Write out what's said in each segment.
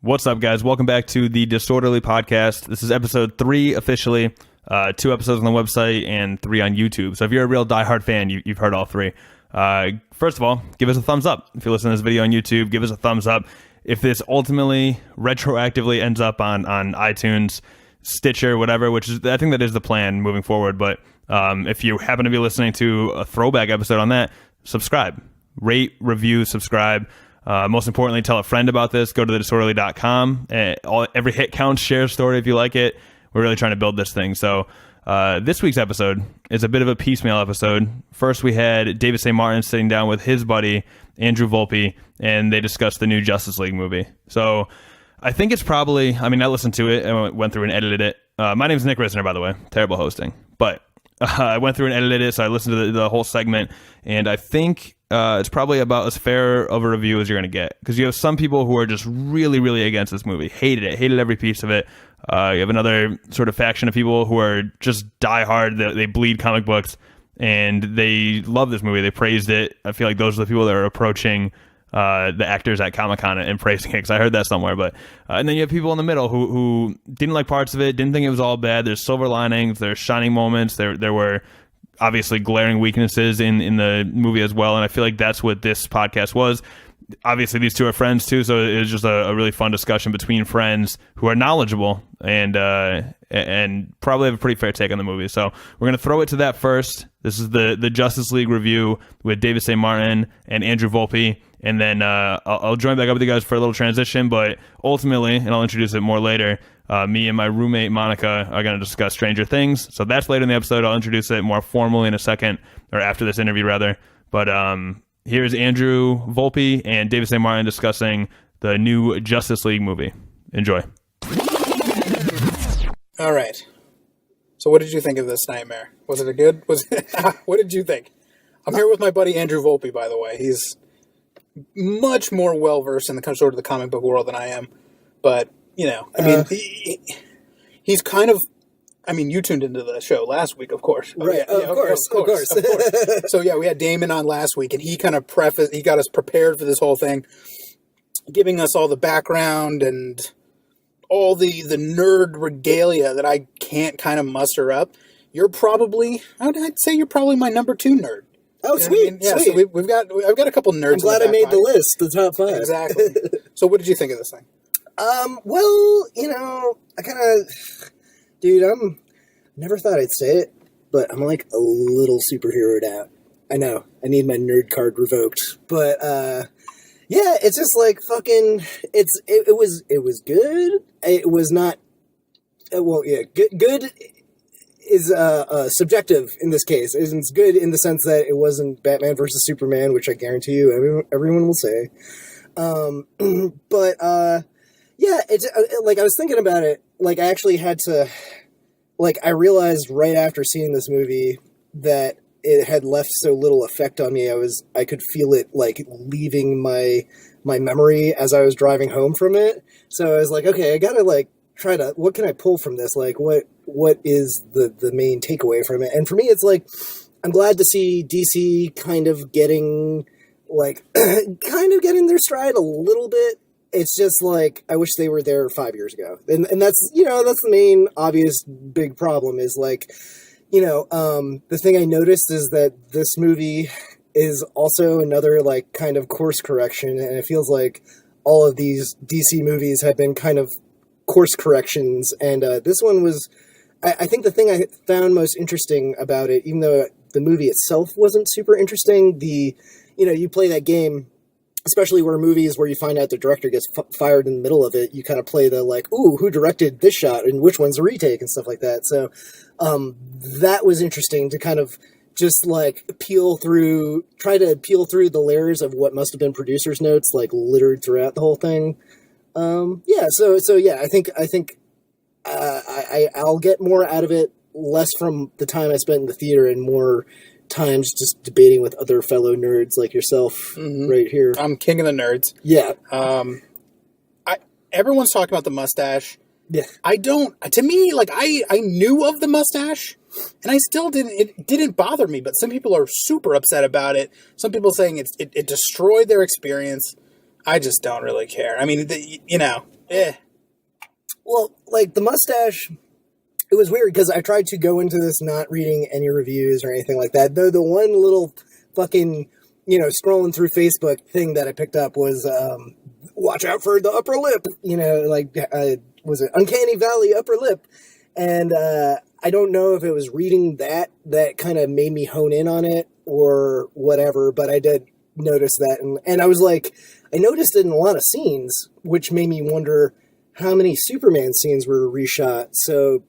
What's up, guys? Welcome back to the Disorderly Podcast. This is episode 3 officially. 2 episodes on the website and 3 on YouTube. So if you're a real diehard fan, you've heard all 3. First of all, give us a thumbs up. If you listen to this video on YouTube, give us a thumbs up. If this ultimately retroactively ends up on iTunes, Stitcher, whatever, which is, I think that is the plan moving forward. But if you happen to be listening to a throwback episode on that, subscribe, rate, review, subscribe. Most importantly, tell a friend about this. Go to thedisorderly.com. Every hit counts. Share a story if you like it. We're really trying to build this thing. So this week's episode is a bit of a piecemeal episode. First, we had David St. Martin sitting down with his buddy, Andrew Volpe, and they discussed the new Justice League movie. So I think it's probably, I listened to it and went through and edited it. My name is Nick Risner, by the way. Terrible hosting. But I went through and edited it, so I listened to the whole segment, and I think it's probably about as fair of a review as you're going to get. Because you have some people who are just really, really against this movie. Hated every piece of it. You have another sort of faction of people who are just diehard. They bleed comic books, and they love this movie. They praised it. I feel like those are the people that are approaching the actors at Comic-Con and praising it, because I heard that somewhere. But and then you have people in the middle who didn't like parts of it, didn't think it was all bad. There's silver linings, there's shining moments. There were obviously glaring weaknesses in the movie as well, and I feel like that's what this podcast was. Obviously, these two are friends too, so it was just a really fun discussion between friends who are knowledgeable and probably have a pretty fair take on the movie. So we're gonna throw it to that first. This is the Justice League review with David St. Martin and Andrew Volpe, and then I'll join back up with you guys for a little transition. But ultimately, and I'll introduce it more later, me and my roommate Monica are going to discuss Stranger Things. So that's later in the episode. I'll introduce it more formally in a second, or after this interview rather. But here's Andrew Volpe and David St. Martin discussing the new Justice League movie. Enjoy. All right. So what did you think of this nightmare? Was it a good? What did you think? I'm here with my buddy Andrew Volpe, by the way. He's much more well-versed in the sort of the comic book world than I am. But, you know, he's kind of, you tuned into the show last week, of course. Right, of course. So, yeah, we had Damon on last week, and he kind of he got us prepared for this whole thing, giving us all the background and all the nerd regalia that I can't kind of muster up. I'd say you're probably my number 2 nerd. Oh, you know sweet, Yeah, sweet. So I've got a couple nerds. I'm glad I made the list, the top 5. Exactly. So what did you think of this thing? Well, I kind of, dude, never thought I'd say it, but I'm like a little superheroed out. I know, I need my nerd card revoked, but, yeah, it's just like fucking, it was good. It was not, well, yeah, good is subjective in this case. It's good in the sense that it wasn't Batman versus Superman, which I guarantee you everyone will say. But yeah, it's like I was thinking about it. Like I actually had to, like I realized right after seeing this movie that it had left so little effect on me. I could feel it like leaving my memory as I was driving home from it. So I was like, okay, I gotta like try to, what can I pull from this? Like what is the main takeaway from it? And for me, it's like, I'm glad to see DC kind of getting their stride a little bit. It's just like, I wish they were there 5 years ago. And that's, that's the main obvious big problem is like, the thing I noticed is that this movie is also another like kind of course correction. And it feels like all of these DC movies have been kind of course corrections. And this one was, I think the thing I found most interesting about it, even though the movie itself wasn't super interesting, you play that game, especially where movies where you find out the director gets fired in the middle of it, you kind of play the like, ooh, who directed this shot and which one's a retake and stuff like that. So that was interesting to kind of just like try to peel through the layers of what must have been producer's notes, like littered throughout the whole thing. Yeah. So yeah, I think I'll get more out of it, less from the time I spent in the theater and more times just debating with other fellow nerds like yourself right here. I'm king of the nerds. Yeah. Everyone's talking about the mustache. Yeah. To me, like I knew of the mustache and I still it didn't bother me, but some people are super upset about it. Some people saying it destroyed their experience. I just don't really care. I mean, Well, like the mustache, it was weird because I tried to go into this not reading any reviews or anything like that. Though the one little fucking, scrolling through Facebook thing that I picked up was, watch out for the upper lip, was it Uncanny Valley upper lip? And I don't know if it was reading that kind of made me hone in on it or whatever, but I did notice that. And I was like, I noticed it in a lot of scenes, which made me wonder how many Superman scenes were reshot. So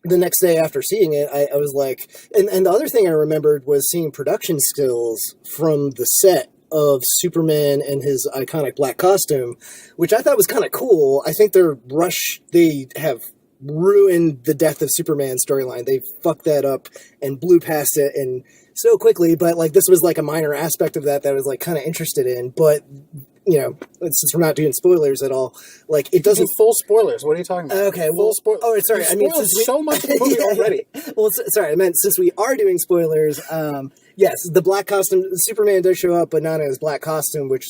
the next day after seeing it, I was like, and the other thing I remembered was seeing production skills from the set of Superman and his iconic black costume, which I thought was kind of cool. I think they have ruined the Death of Superman storyline. They fucked that up and blew past it and so quickly, but like this was like a minor aspect of that I was like kind of interested in, but since we're not doing spoilers at all, like it doesn't full spoilers. What are you talking about? Okay, well, oh, sorry. I mean, so much of the movie already. Well, sorry. I meant since we are doing spoilers, yes, the black costume, Superman does show up, but not in his black costume, which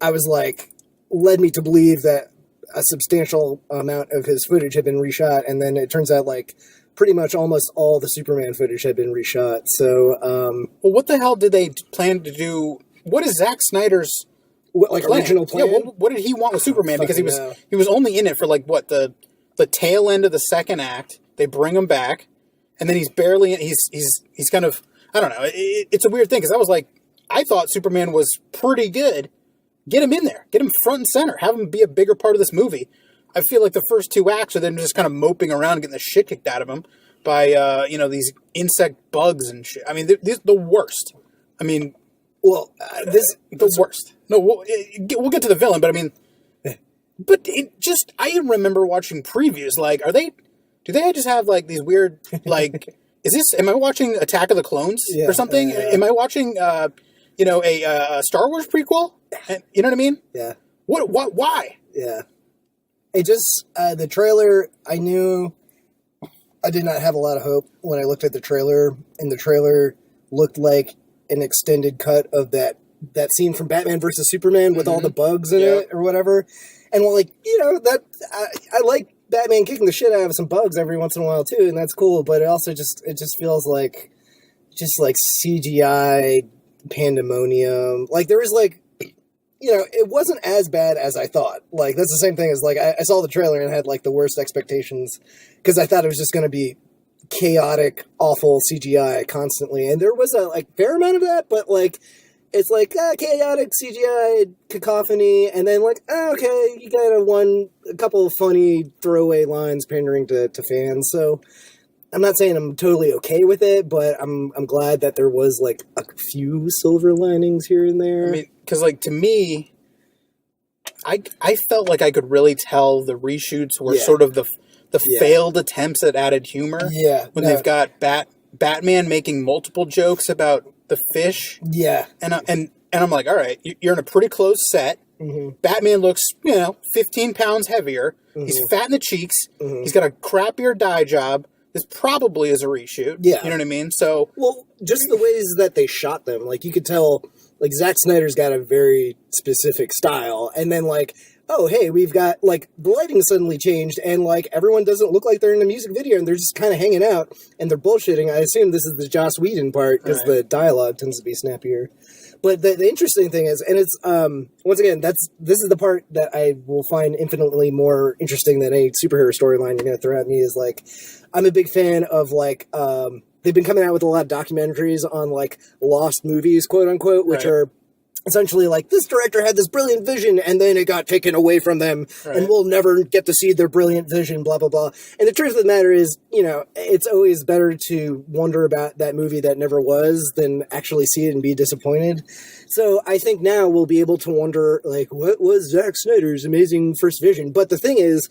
I was like, led me to believe that a substantial amount of his footage had been reshot, and then it turns out like pretty much almost all the Superman footage had been reshot. So, well, what the hell did they plan to do? What is Zack Snyder's original plan? Yeah, what did he want with Superman? Because he was only in it for like what the tail end of the second act. They bring him back, and then he's barely he's kind of, I don't know. It's a weird thing because I thought Superman was pretty good. Get him in there, get him front and center, have him be a bigger part of this movie. I feel like the first two acts are them just kind of moping around and getting the shit kicked out of him by these insect bugs and shit. I mean, they're the worst. I mean. Well, the worst. No, we'll get to the villain, but I mean, I remember watching previews. Like, do they just have like these weird, like, am I watching Attack of the Clones or something? Am I watching, a Star Wars prequel? You know what I mean? Yeah. Why? Yeah. It just, the trailer, I knew I did not have a lot of hope when I looked at the trailer, and the trailer looked like an extended cut of that scene from Batman versus Superman with all the bugs in it or whatever. And I like Batman kicking the shit out of some bugs every once in a while too, and that's cool, but it also just feels like CGI pandemonium. Like there was like, it wasn't as bad as I thought. Like that's the same thing as like I saw the trailer and had like the worst expectations because I thought it was just going to be chaotic, awful CGI constantly, and there was a fair amount of that, but like it's like chaotic CGI cacophony, and then like okay, you got a couple of funny throwaway lines pandering to fans. So I'm not saying I'm totally okay with it, but I'm glad that there was like a few silver linings here and there. I mean, because like to me, I felt like I could really tell the reshoots were sort of the failed attempts at added humor. Yeah. When they've got Batman making multiple jokes about the fish. Yeah. And I'm like, all right, you're in a pretty close set. Mm-hmm. Batman looks, 15 pounds heavier. Mm-hmm. He's fat in the cheeks. Mm-hmm. He's got a crappier dye job. This probably is a reshoot. Yeah. You know what I mean? So. Well, just the ways that they shot them. Like, you could tell, like, Zack Snyder's got a very specific style. And then, like, oh, hey, we've got, like, the lighting suddenly changed, and, like, everyone doesn't look like they're in a music video, and they're just kind of hanging out, and they're bullshitting. I assume this is the Joss Whedon part, because the dialogue tends to be snappier. But the interesting thing is, and it's, once again, this is the part that I will find infinitely more interesting than any superhero storyline you're going to throw at me, is, like, I'm a big fan of, like, they've been coming out with a lot of documentaries on, like, lost movies, quote unquote, which are essentially like, this director had this brilliant vision and then it got taken away from them and we'll never get to see their brilliant vision, blah, blah, blah. And the truth of the matter is, it's always better to wonder about that movie that never was than actually see it and be disappointed. So I think now we'll be able to wonder, like, what was Zack Snyder's amazing first vision? But the thing is,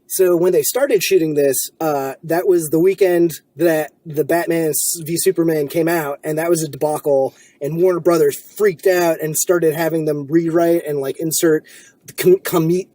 so when they started shooting this, that was the weekend that the Batman v Superman came out, and that was a debacle, and Warner Brothers freaked out and started having them rewrite and, like, insert comedy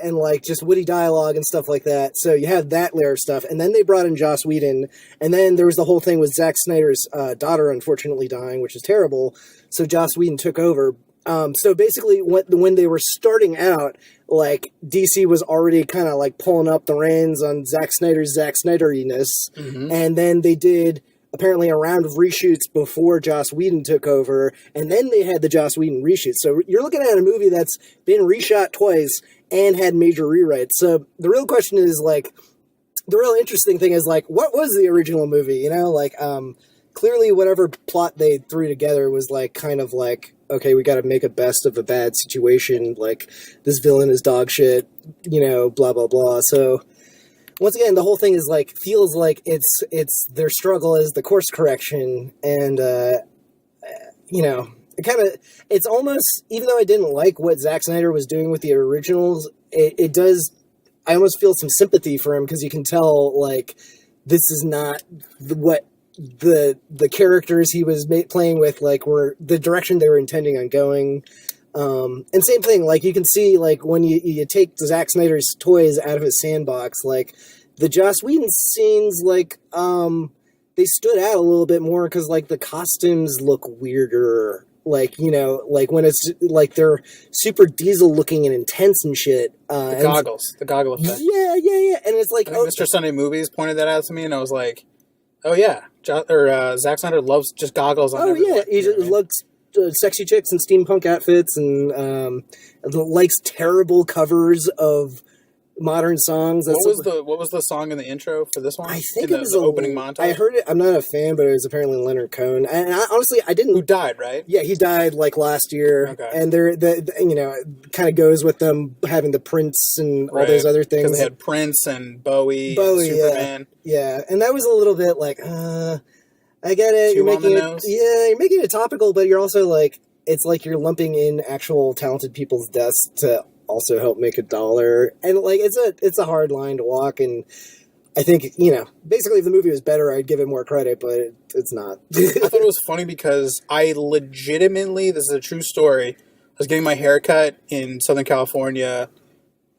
and, like, just witty dialogue and stuff like that. So you had that layer of stuff, and then they brought in Joss Whedon, and then there was the whole thing with Zack Snyder's daughter unfortunately dying, which is terrible, so Joss Whedon took over. So basically, when they were starting out, like DC was already kind of like pulling up the reins on Zack Snyderiness, and then they did apparently a round of reshoots before Joss Whedon took over, and then they had the Joss Whedon reshoots. So you're looking at a movie that's been reshot twice and had major rewrites. So the real question is like, the real interesting thing is like, what was the original movie? You know, like clearly whatever plot they threw together was like kind of like, okay, we got to make a best of a bad situation. Like this villain is dog shit, you know, blah blah blah. So once again, the whole thing is like feels like it's their struggle is the course correction, and you know, it's almost, even though I didn't like what Zack Snyder was doing with the originals, it does. I almost feel some sympathy for him because you can tell like this is not what the characters he was playing with like were the direction they were intending on going. And same thing, like you can see like when you take Zack Snyder's toys out of his sandbox, like the Joss Whedon scenes, like they stood out a little bit more because like the costumes look weirder. Like, you know, like when it's like they're super diesel looking and intense and shit. The goggle effect. Yeah. And it's like, Mr. Sunday Movies pointed that out to me, and I was like, oh yeah, Zack Snyder loves just goggles on everything. He just looks sexy chicks in steampunk outfits and likes terrible covers of modern songs. What was the song in the intro for this one? I think it was the opening montage. I heard it. I'm not a fan, but it was apparently Leonard Cohen. And honestly, I didn't. Who died, right? Yeah, he died like last year. Okay. And you know, it kind of goes with them having the Prince and all those other things. Because they had Prince and Bowie and Superman. Yeah, and that was a little bit like, I get it. You're making it topical, but you're also like, it's like you're lumping in actual talented people's deaths to also help make $1, and like it's a hard line to walk. And I think, you know, basically if the movie was better, I'd give it more credit, but it's not. I thought it was funny because I legitimately, this is a true story, I was getting my hair cut in Southern California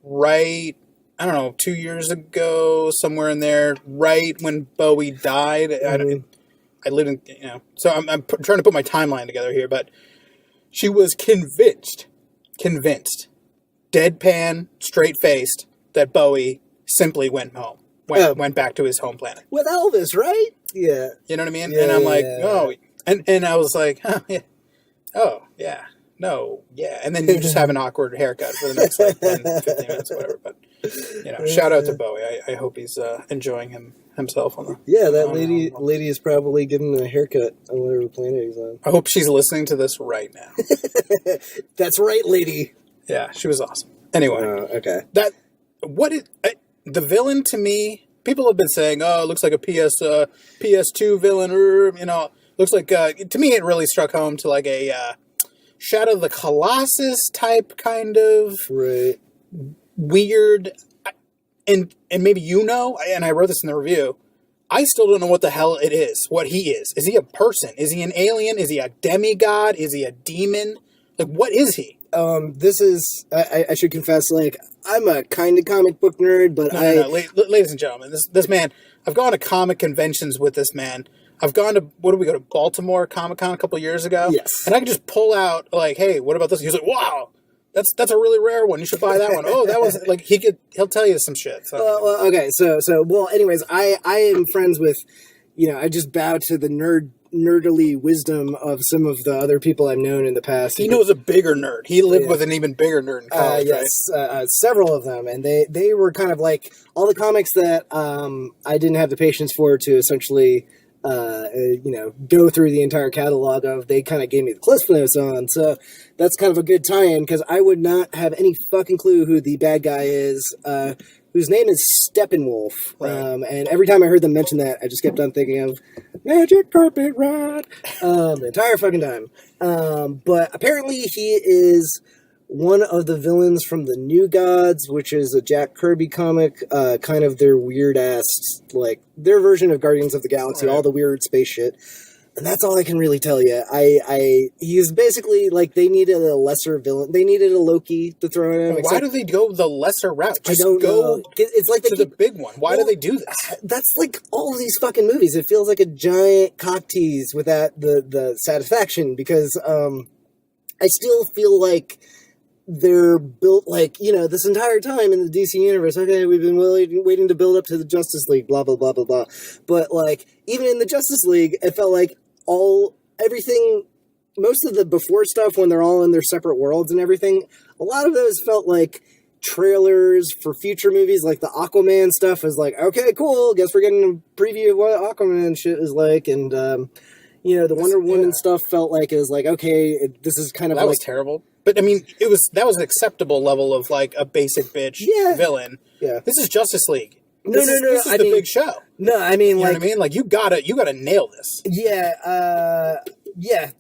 right, I don't know, 2 years ago, somewhere in there, right when Bowie died. I lived in, you know, so I'm trying to put my timeline together here, but she was convinced, deadpan, straight-faced, that Bowie simply went home. Went back to his home planet. With Elvis, right? Yeah. You know what I mean? Yeah, and I'm like, oh. And I was like, huh, yeah. Oh, yeah. No, yeah. And then you just have an awkward haircut for the next like 10, 15 minutes, whatever. But, you know, shout out to Bowie. I hope he's enjoying himself on the... Yeah, that lady is probably giving him a haircut on whatever planet he's on. I hope she's listening to this right now. That's right, lady. Yeah, she was awesome. Anyway. Okay. The villain to me, people have been saying, oh, it looks like a PS2 villain, or, you know, looks like, to me it really struck home to like a Shadow of the Colossus type kind of weird, and maybe you know, and I wrote this in the review, I still don't know what the hell it is, what he is. Is he a person? Is he an alien? Is he a demigod? Is he a demon? Like, what is he? This is, I should confess, like, I'm a kind of comic book nerd, but No. Ladies and gentlemen, this man, I've gone to comic conventions with this man. I've gone to, what did we go to, Baltimore Comic-Con a couple years ago? Yes. And I can just pull out, like, hey, what about this? He's like, wow, that's a really rare one. You should buy that one. Oh, that was, like, he'll tell you some shit. So. Well, okay, so, anyways, I am friends with, you know, I just bow to the nerdily wisdom of some of the other people I've known in the past. He knows a bigger nerd. He lived with an even bigger nerd in college, yes, right? Several of them, and they were kind of like all the comics that I didn't have the patience for to essentially, you know, go through the entire catalog of. They kind of gave me the Cliff Notes on, so that's kind of a good tie-in because I would not have any fucking clue who the bad guy is. Whose name is Steppenwolf. Right. And every time I heard them mention that, I just kept on thinking of Magic Carpet Ride the entire fucking time. But apparently he is one of the villains from the New Gods, which is a Jack Kirby comic, kind of their weird-ass, like, their version of Guardians of the Galaxy, all the weird space shit. And that's all I can really tell you. He's basically like they needed a lesser villain. They needed a Loki to throw in. Why do they go the lesser route? I don't know. It's like the big one. Why do they do this? That's like all of these fucking movies. It feels like a giant cock tease without the satisfaction because I still feel like they're built like, this entire time in the DC universe, okay, we've been waiting to build up to the Justice League, blah, blah, blah, blah, blah. But, like, even in the Justice League, it felt like everything, most of the before stuff when they're all in their separate worlds and everything, a lot of those felt like trailers for future movies. Like the Aquaman stuff is like, okay, cool, guess we're getting a preview of what Aquaman shit is like, and, the Wonder Woman stuff felt like it was like, okay, this is kind of that was terrible. But I mean, that was an acceptable level of like a basic bitch villain. Yeah. This is Justice League. No. This is the big show. No, I mean, you know what I mean? Like you gotta nail this. Yeah,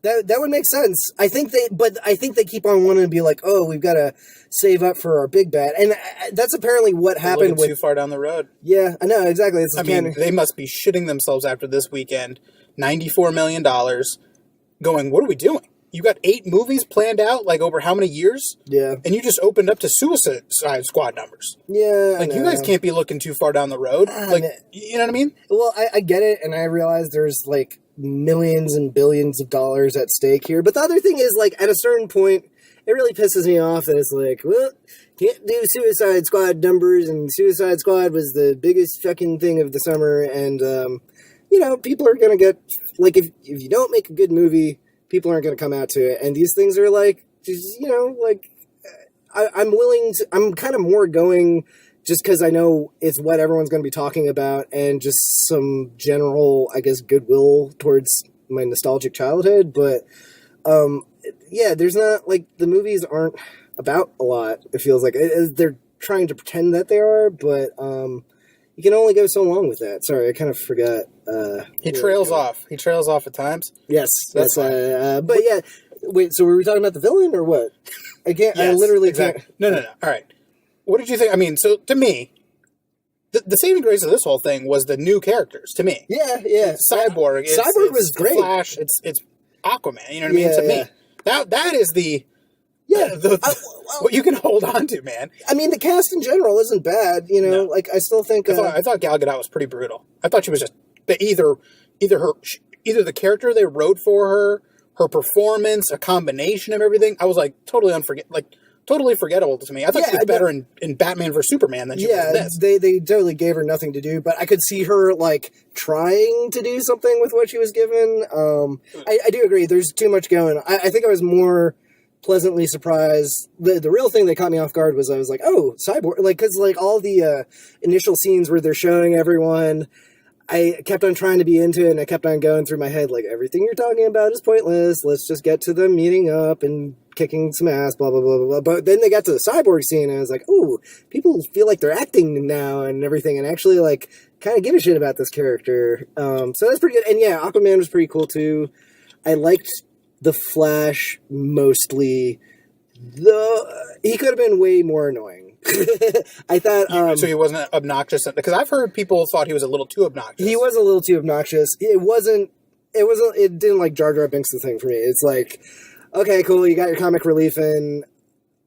that would make sense. I think they keep on wanting to be like, oh, we've got to save up for our big bad, and that's apparently what happened. Too far down the road. Yeah, I know exactly. They must be shitting themselves after this weekend. $94 million. Going, what are we doing? You got 8 movies planned out, like over how many years? Yeah. And you just opened up to Suicide Squad numbers. Yeah. Like, you guys can't be looking too far down the road. You know what I mean? Well, I get it, and I realize there's, like, millions and billions of dollars at stake here. But the other thing is, like, at a certain point, it really pisses me off that it's like, well, can't do Suicide Squad numbers, and Suicide Squad was the biggest fucking thing of the summer, and, people are going to get, like, if you don't make a good movie, people aren't going to come out to it. And these things are like, just, I'm willing to, I'm kind of more going just because I know it's what everyone's going to be talking about and just some general, I guess, goodwill towards my nostalgic childhood. But, there's not, like, the movies aren't about a lot, it feels like. They're trying to pretend that they are, but, you can only go so long with that. Sorry, I kind of forgot. He trails off. He trails off at times. Yes. That's fine. But yeah, wait, so were we talking about the villain or what? I can't, yes, I literally exactly. can't. No. All right. What did you think? I mean, so to me, the saving grace of this whole thing was the new characters, to me. Yeah. Cyborg. Cyborg was great. Flash. It's Aquaman. You know what I mean? To me, that is the... Yeah, what you can hold on to, man. I mean, the cast in general isn't bad, No. Like, I still think... I thought Gal Gadot was pretty brutal. I thought she was just... Either the character they wrote for her performance, a combination of everything, I was like, totally forgettable to me. I thought she was better in Batman vs. Superman than she was in this. They totally gave her nothing to do, but I could see her, like, trying to do something with what she was given. I do agree, there's too much going. I think I was more... pleasantly surprised. The real thing that caught me off guard was I was like, oh, Cyborg, like, because like all the initial scenes where they're showing everyone, I kept on trying to be into it, and I kept on going through my head like, everything you're talking about is pointless, let's just get to them meeting up and kicking some ass, blah blah blah blah blah. But then they got to the Cyborg scene, and I was like, ooh, people feel like they're acting now and everything, and actually like kind of give a shit about this character. So that's pretty good. And yeah, Aquaman was pretty cool too. I liked the Flash mostly. He could have been way more annoying. I thought... so he wasn't obnoxious? Because I've heard people thought he was a little too obnoxious. He was a little too obnoxious. It didn't like Jar Jar Binks the thing for me. It's like, okay, cool, you got your comic relief in.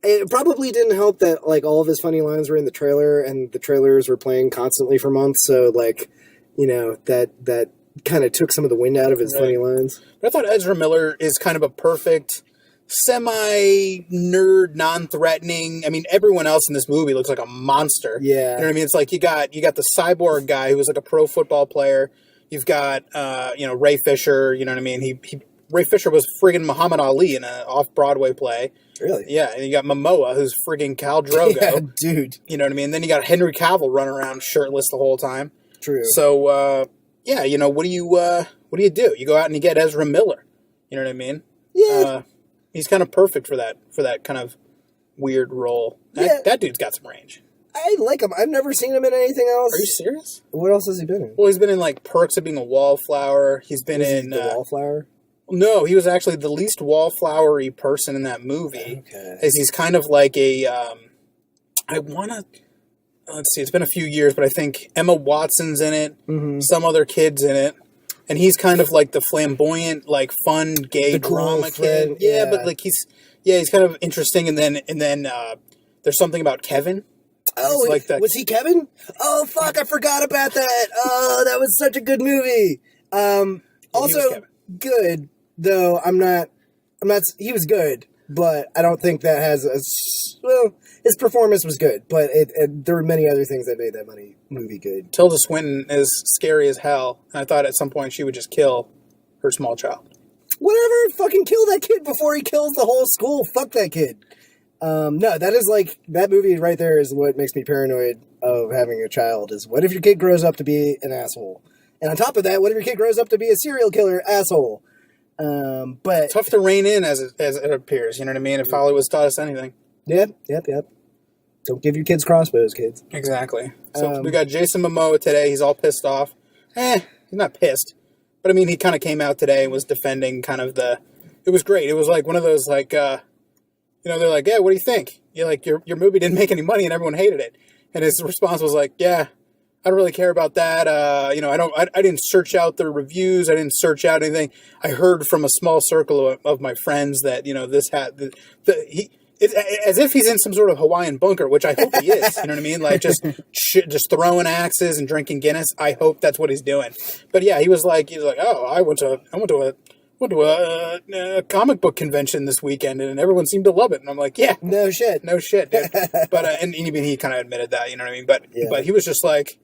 It probably didn't help that like all of his funny lines were in the trailer, and the trailers were playing constantly for months, so like, that kind of took some of the wind out of his funny lines. But I thought Ezra Miller is kind of a perfect semi-nerd, non-threatening. I mean, everyone else in this movie looks like a monster. Yeah. You know what I mean? It's like you got the cyborg guy who was like a pro football player. You've got Ray Fisher, you know what I mean? Ray Fisher was friggin' Muhammad Ali in an off-Broadway play. Really? Yeah, and you got Momoa, who's friggin' Khal Drogo. Yeah, dude. You know what I mean? Then you got Henry Cavill running around shirtless the whole time. True. So, yeah, what do you do? You go out and you get Ezra Miller. You know what I mean? Yeah. He's kind of perfect for that kind of weird role. That dude's got some range. I like him. I've never seen him in anything else. Are you serious? What else has he been in? Well, he's been in like Perks of Being a Wallflower. He's been in The Wallflower. No, he was actually the least wallflowery person in that movie. Okay. As he's kind of like a let's see, it's been a few years, but I think Emma Watson's in it, some other kids in it, and he's kind of like the flamboyant, like fun gay drama kid. Yeah, but like he's kind of interesting. And then there's something about Kevin. Oh, like that. Was he Kevin? Oh fuck, I forgot about that. Oh, that was such a good movie. Also good though. I'm not. He was good. but I don't think that has well, his performance was good, but there were many other things that made that movie good. Tilda Swinton is scary as hell. And I thought at some point she would just kill her small child. Whatever, fucking kill that kid before he kills the whole school. Fuck that kid. No, that is like, that movie right there is what makes me paranoid of having a child, is what if your kid grows up to be an asshole? And on top of that, what if your kid grows up to be a serial killer asshole? But tough to rein in as it appears, you know what I mean? If Hollywood's taught us anything. Yep. Don't give your kids crossbows, kids. Exactly. So we got Jason Momoa today. He's all pissed off. He's not pissed. But I mean, he kind of came out today and was defending kind of it was great. It was like one of those like, they're like, yeah, what do you think? You're like, your movie didn't make any money and everyone hated it. And his response was like, yeah, I don't really care about that. I didn't search out the reviews. I didn't search out anything. I heard from a small circle of my friends that, this had it's as if he's in some sort of Hawaiian bunker, which I hope he is. You know what I mean? Like just throwing axes and drinking Guinness. I hope that's what he's doing. But yeah, he was like, oh, I went to a comic book convention this weekend, and everyone seemed to love it. And I'm like, yeah, no shit, dude. But and even he kind of admitted that. You know what I mean? But he was just like,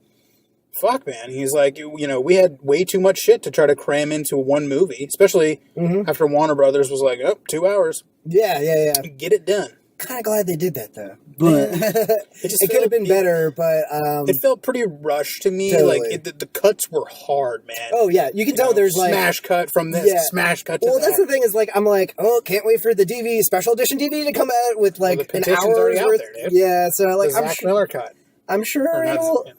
fuck, man. He's like, we had way too much shit to try to cram into one movie, especially after Warner Brothers was like, 2 hours. Yeah. Get it done. Kind of glad they did that, though. But it could have been better, but it felt pretty rushed to me. Totally. Like the cuts were hard, man. Oh yeah, you can tell there's like smash cut from this, smash cut to that. Well, that's the thing is like I'm like, oh, can't wait for the DVD special edition DVD to come out with like an hour's already out worth. there, dude. Yeah, so like the Zack Miller cut. I'm sure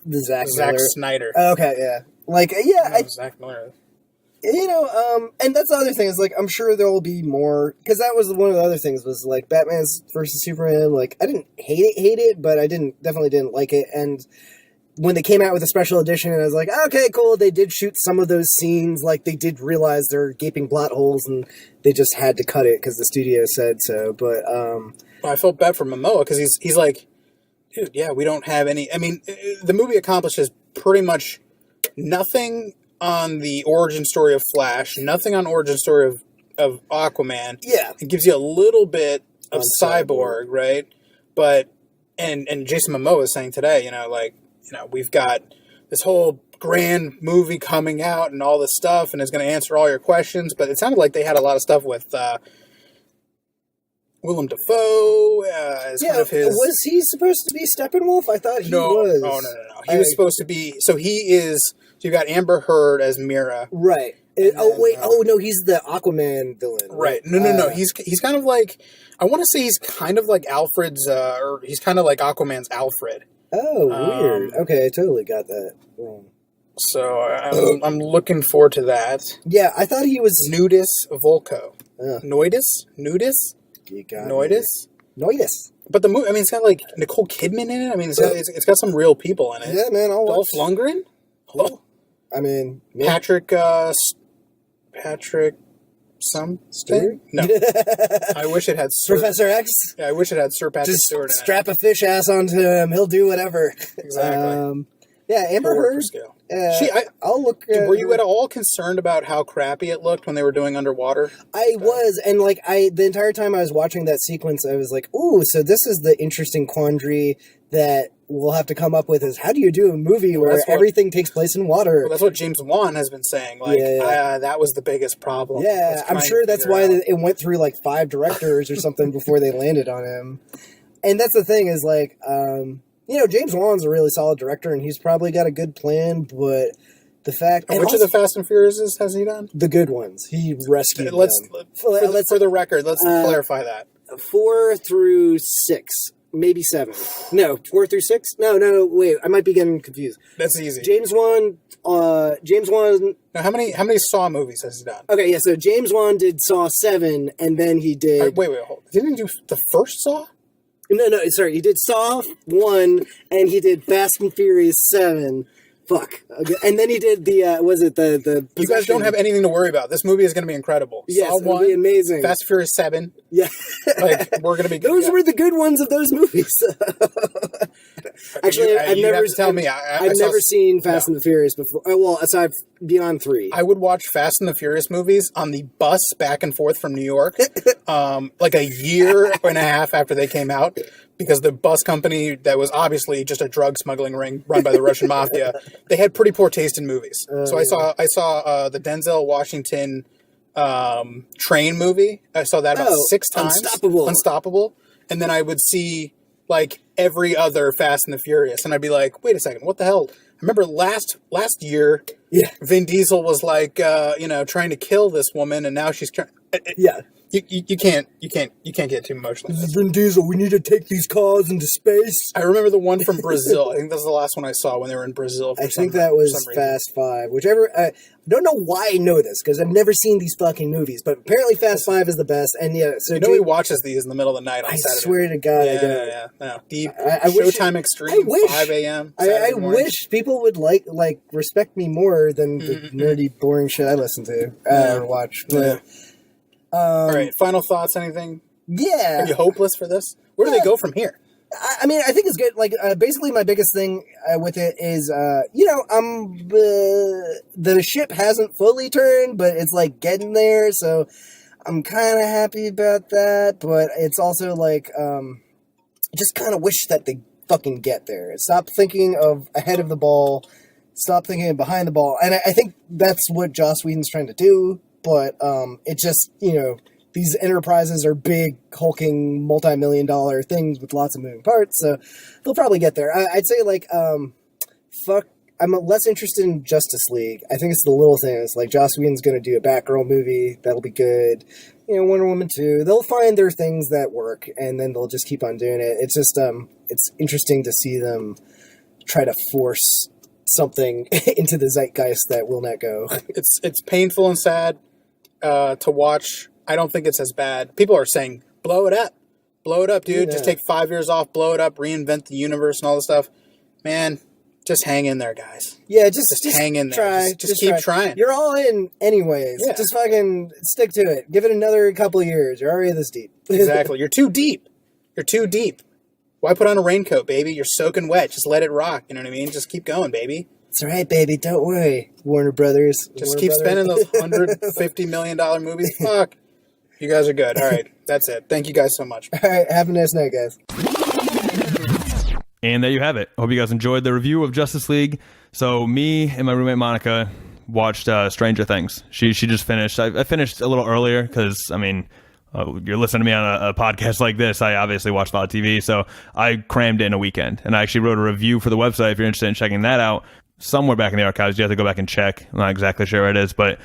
the Zack Snyder. Okay, yeah. Like Zack Miller. And that's the other thing is like I'm sure there will be more, because that was one of the other things was like Batman versus Superman. Like I didn't hate it, but I definitely didn't like it. And when they came out with a special edition, I was like, okay, cool. They did shoot some of those scenes. Like they did realize there are gaping plot holes, and they just had to cut it because the studio said so. But I felt bad for Momoa because he's like, dude, yeah, we don't have any. I mean, the movie accomplishes pretty much nothing on the origin story of Flash, nothing on origin story of Aquaman. Yeah. It gives you a little bit of Cyborg, right? But and Jason Momoa is saying today, we've got this whole grand movie coming out and all this stuff, and it's going to answer all your questions. But it sounded like they had a lot of stuff with Willem Dafoe as kind of his. Was he supposed to be Steppenwolf? I thought he was. No. He was supposed to be. So he is. So you got Amber Heard as Mira. Right. No, he's the Aquaman villain. Right. No. He's kind of like, I want to say he's kind of like Alfred's, or he's kind of like Aquaman's Alfred. Oh, weird. Okay, I totally got that wrong. So I'm looking forward to that. Yeah, I thought he was Nudis Volko. Nudis. But the movie, I mean, it's got like Nicole Kidman in it. I mean, it's got some real people in it. Yeah, man, I'll Dolph watch. Lundgren. Hello. I mean, yeah. Patrick something? No. I wish it had Professor X? Yeah, I wish it had Sir Patrick Stewart in it. Strap a fish ass onto him. He'll do whatever. Exactly. Yeah, Amber Heard. I'll look. Were you at all concerned about how crappy it looked when they were doing underwater? I was, and like the entire time I was watching that sequence, I was like, "Ooh, so this is the interesting quandary that we'll have to come up with: is how do you do a movie where everything takes place in water?" Well, that's what James Wan has been saying. Like, that was the biggest problem. Yeah, I'm sure that's why it went through like 5 directors or something before they landed on him. And that's the thing is like. James Wan's a really solid director, and he's probably got a good plan, but the fact... And which of the Fast and Furious has he done? The good ones. He rescued them. For the record, let's clarify that. 4 through 6, maybe 7. No, 4 through 6? No, wait, I might be getting confused. That's easy. James Wan... Now, how many Saw movies has he done? Okay, yeah, so James Wan did Saw 7, and then he did... Wait, hold on. Didn't he do the first Saw? No, sorry. He did Saw 1, and he did Fast and Furious 7. Fuck. Okay. And then he did the, the... You guys don't have anything to worry about. This movie is going to be incredible. Yes, Saw it'll 1, be amazing. Fast and Furious 7. Yeah. We're going to be... Those were the good ones of those movies. Actually, I've you never have to tell me. I've never seen Fast and the Furious before. Well, aside beyond 3. I would watch Fast and the Furious movies on the bus back and forth from New York, like a year and a half after they came out, because the bus company that was obviously just a drug smuggling ring run by the Russian mafia, they had pretty poor taste in movies. So I saw the Denzel Washington train movie. I saw that about 6 times. Unstoppable. And then I would see like every other Fast and the Furious, and I'd be like, wait a second, what the hell? I remember last year, Vin Diesel was like, trying to kill this woman, and now she's trying. Yeah. You can't get too emotional. This is Vin Diesel. We need to take these cars into space. I remember the one from Brazil. I think that was the last one I saw when they were in Brazil. I think that was Fast 5. Whichever. I don't know why I know this, because I've never seen these fucking movies, but apparently Fast 5 is the best. And yeah, so he watches these in the middle of the night on Saturday. I swear to God, I don't. Yeah. No. Deep Showtime Extreme, 5 a.m. I wish people would like respect me more than the nerdy, boring shit I listen to or watch. But, all right, final thoughts, anything? Yeah. Are you hopeless for this? Where do they go from here? I mean, I think it's good. Like, basically my biggest thing with it is, the ship hasn't fully turned, but it's like getting there, so I'm kind of happy about that, but it's also like, just kind of wish that they fucking get there. Stop thinking of ahead of the ball, stop thinking of behind the ball, and I think that's what Joss Whedon's trying to do. But it just, these enterprises are big, hulking, multi-million-dollar things with lots of moving parts, so they'll probably get there. I'd say, I'm less interested in Justice League. I think it's the little things. Like, Joss Whedon's going to do a Batgirl movie. That'll be good. Wonder Woman 2. They'll find their things that work, and then they'll just keep on doing it. It's just, it's interesting to see them try to force something into the zeitgeist that will not go. It's painful and sad to watch. I don't think it's as bad. People are saying, blow it up, dude. Yeah. Just take 5 years off, blow it up, reinvent the universe and all this stuff. Man, just hang in there, guys. Yeah, just hang in there. Just keep trying. You're all in anyways. Yeah. Just fucking stick to it. Give it another couple of years. You're already this deep. Exactly. You're too deep. Why put on a raincoat, baby? You're soaking wet. Just let it rock. You know what I mean? Just keep going, baby. It's all right, baby. Don't worry, Warner Brothers. Just keep spending those $150 million movies. Fuck. You guys are good. All right. That's it. Thank you guys so much. All right. Have a nice night, guys. And there you have it. Hope you guys enjoyed the review of Justice League. So me and my roommate Monica watched Stranger Things. She just finished. I finished a little earlier because, you're listening to me on a podcast like this. I obviously watch a lot of TV, so I crammed in a weekend. And I actually wrote a review for the website if you're interested in checking that out. Somewhere back in the archives, you have to go back and check. I'm not exactly sure where it is, but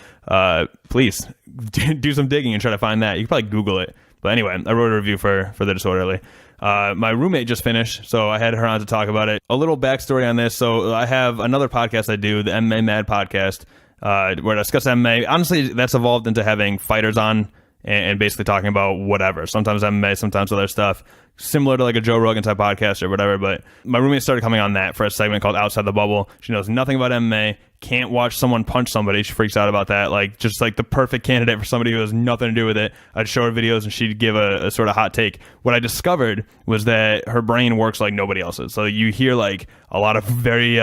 please do some digging and try to find that. You can probably Google it. But anyway, I wrote a review for The Disorderly. My roommate just finished, so I had her on to talk about it. A little backstory on this. So I have another podcast I do, the MMA Mad podcast, where I discuss MMA. Honestly, that's evolved into having fighters on and basically talking about whatever. Sometimes MMA, sometimes other stuff. Similar to like a Joe Rogan type podcast or whatever. But my roommate started coming on that for a segment called Outside the Bubble. She knows nothing about MMA, can't watch someone punch somebody. She freaks out about that. Like, just like the perfect candidate for somebody who has nothing to do with it. I'd show her videos and she'd give a sort of hot take. What I discovered was that her brain works like nobody else's. So you hear like a lot of very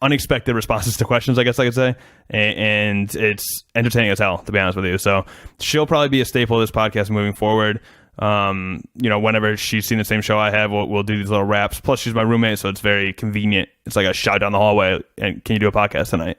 unexpected responses to questions, I guess I could say, and it's entertaining as hell, to be honest with you. So she'll probably be a staple of this podcast moving forward. Whenever she's seen the same show I have, we'll do these little raps. Plus, she's my roommate, so it's very convenient. It's like a shout down the hallway, and can you do a podcast tonight?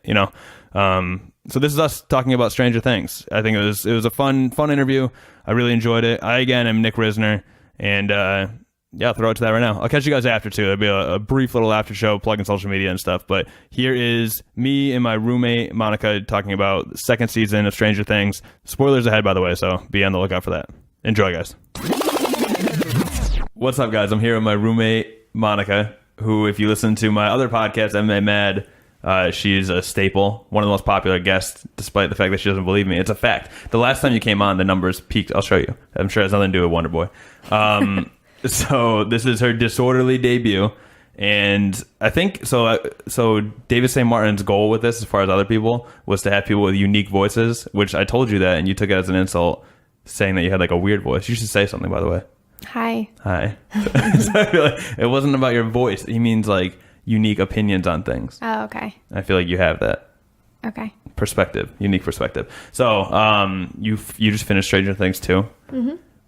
So this is us talking about Stranger Things. I think it was a fun interview. I really enjoyed it. I again am Nick Risner, and I'll throw it to that right now. I'll catch you guys after too. There'll be a brief little after show, plugging social media and stuff. But here is me and my roommate Monica talking about the second season of Stranger Things. Spoilers ahead, by the way, so be on the lookout for that. Enjoy, guys. What's up, guys? I'm here with my roommate Monica, who, if you listen to my other podcast, MMA Mad, she's a staple, one of the most popular guests, despite the fact that she doesn't believe me. It's a fact. The last time you came on, the numbers peaked. I'll show you. I'm sure it has nothing to do with Wonder Boy. So this is her Disorderly debut, and I think so David St. Martin's goal with this, as far as other people, was to have people with unique voices, which I told you that, and you took it as an insult, saying that you had like a weird voice. You should say something, by the way. Hi. So I feel like it wasn't about your voice. He means like unique opinions on things. Oh, okay. I feel like you have that. Okay. Perspective, unique perspective. So, you just finished Stranger Things too,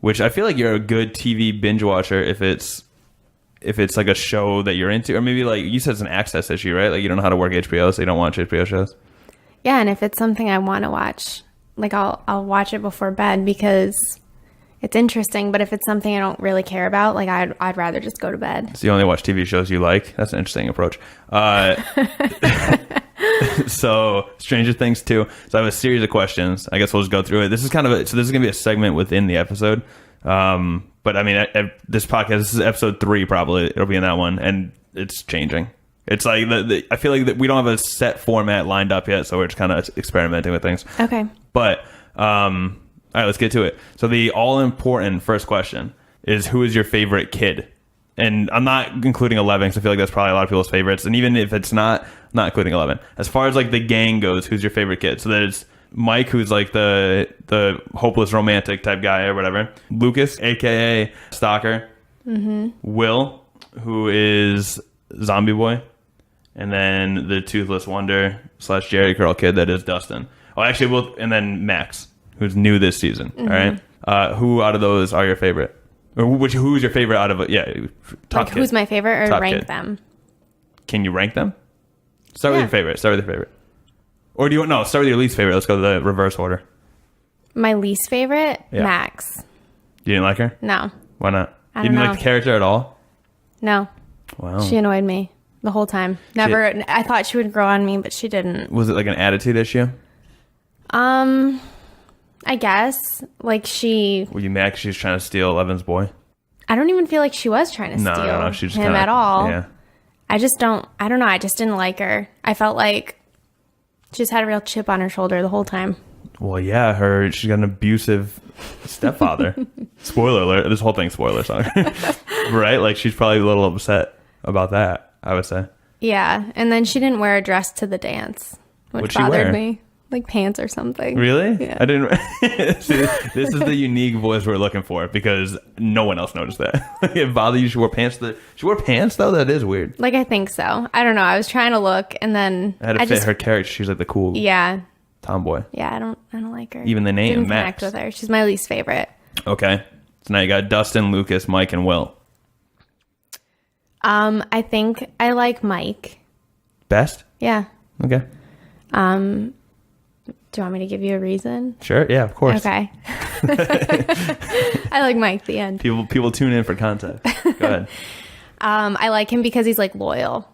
which I feel like you're a good TV binge watcher if it's like a show that you're into, or maybe like you said it's an access issue, right? Like you don't know how to work HBO, so you don't watch HBO shows. Yeah, and if it's something I want to watch, like I'll watch it before bed because it's interesting. But if it's something I don't really care about, like I'd rather just go to bed. So you only watch TV shows you like? That's an interesting approach. So Stranger Things 2. So I have a series of questions. I guess we'll just go through it. This is kind of this is gonna be a segment within the episode. But I mean, this podcast, this is episode 3 probably. It'll be in that one, and it's changing. It's like I feel like that we don't have a set format lined up yet, so we're just kind of experimenting with things. Okay. But all right, let's get to it. So the all important first question is, who is your favorite kid? And I'm not including 11 because I feel like that's probably a lot of people's favorites. And even if it's not including 11. As far as like the gang goes, who's your favorite kid? So there's Mike, who's like the hopeless romantic type guy or whatever. Lucas, a.k.a. Stalker. Mm-hmm. Will, who is Zombie Boy. And then the Toothless Wonder / Jerry Curl kid that is Dustin. Oh, actually, and then Max, who's new this season. Mm-hmm. All right. Who out of those are your favorite? Or who's your favorite out of it? Yeah, top like who's kid. my favorite, or top rank kid. them? Can you rank them? Start with your favorite. Or do you want start with your least favorite? Let's go to the reverse order. My least favorite, Yeah. Max. You didn't like her? No. Why not? I You don't didn't know. like the character at all? No. Wow. She annoyed me the whole time. Never. I thought she would grow on me, but she didn't. Was it like an attitude issue? I guess like Were you mad 'cause she was trying to steal Eleven's boy? I don't even feel like she was trying to steal No. She just him kinda, at all. Yeah. I don't know. I just didn't like her. I felt like she just had a real chip on her shoulder the whole time. Well, yeah, she's got an abusive stepfather. Spoiler alert. This whole thing's spoiler, sorry. Right? Like, she's probably a little upset about that, I would say. Yeah. And then she didn't wear a dress to the dance, which What'd she bothered wear? me. Like pants or something. Really? Yeah. I didn't. See, this is the unique voice we're looking for because no one else noticed that. It bothered you? She wore pants. She wore pants though. That is weird. Like I think so. I don't know. I was trying to look, and then It had to fit her character. She's like the cool Yeah. tomboy. Yeah. I don't like her. Even the name, Didn't Max. connect with her. She's my least favorite. Okay. So now you got Dustin, Lucas, Mike, and Will. I think I like Mike. Best? Yeah. Okay. Do you want me to give you a reason? Sure. Yeah. Of course. Okay. I like Mike. The end. People tune in for content. Go ahead. I like him because he's like loyal.